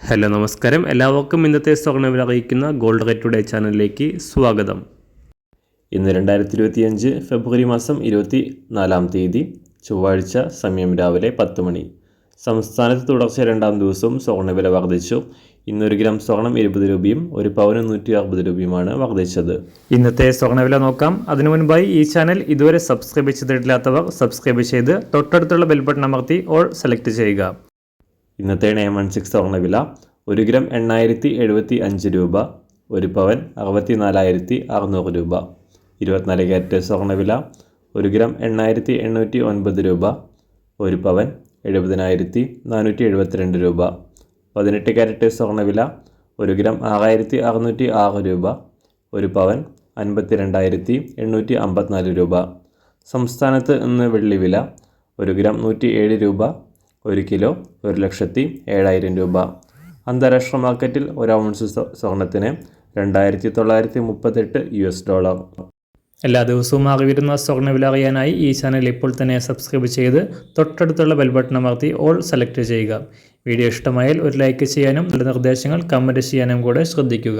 Hello നമസ്കാരം, എല്ലാവർക്കും ഇന്നത്തെ സ്വർണ്ണവില അറിയിക്കുന്ന ഗോൾഡ് റേറ്റ് ടുഡേ ചാനലിലേക്ക് സ്വാഗതം. ഇന്ന് 2025 ഫെബ്രുവരി മാസം 24-ാം തീയതി ചൊവ്വാഴ്ച, സമയം രാവിലെ 10 മണി. സംസ്ഥാനത്ത് തുടർച്ച രണ്ടാം ദിവസവും സ്വർണ്ണവില വർദ്ധിച്ചു. ഇന്ന് 1 ഗ്രാം സ്വർണം 20 രൂപയും 1 പവന് 160 രൂപയുമാണ് വർദ്ധിച്ചത്. ഇന്നത്തെ സ്വർണ്ണവില നോക്കാം. അതിനു മുൻപായി ഈ ചാനൽ ഇതുവരെ സബ്സ്ക്രൈബ് ചെയ്തിട്ടില്ലാത്തവർ സബ്സ്ക്രൈബ് ചെയ്ത് തൊട്ടടുത്തുള്ള ബെൽ ബട്ടൺ അമർത്തി ഓൾ സെലക്ട് ചെയ്യുക. ഇന്നത്തെ 916 സ്വർണ്ണവില 1 ഗ്രാം 8075 രൂപ, 1 പവൻ 64,600 രൂപ. 24 ക്യാരറ്റ് സ്വർണ്ണവില 1 ഗ്രാം 8809 രൂപ, 1 പവൻ 70,472 രൂപ. 18 ക്യാരറ്റ് സ്വർണ്ണവില 1 ഗ്രാം 6606 രൂപ, 1 പവൻ 52,854 രൂപ. സംസ്ഥാനത്ത് ഇന്ന് വെള്ളിവില 1 ഗ്രാം 107 രൂപ, 1 കിലോ 1,07,000 രൂപ. അന്താരാഷ്ട്ര മാർക്കറ്റിൽ 1 ഔൺസ് സ്വർണത്തിന് $2,938. എല്ലാ ദിവസവും അറിവിരുന്ന സ്വർണ്ണവില അറിയാനായി ഈ ചാനൽ ഇപ്പോൾ തന്നെ സബ്സ്ക്രൈബ് ചെയ്ത് തൊട്ടടുത്തുള്ള ബെൽ ബട്ടൺ അമർത്തി ഓൾ സെലക്ട് ചെയ്യുക. വീഡിയോ ഇഷ്ടമായാൽ ഒരു ലൈക്ക് ചെയ്യാനും നല്ല നിർദ്ദേശങ്ങൾ കമൻറ്റ് ചെയ്യാനും കൂടെ ശ്രദ്ധിക്കുക.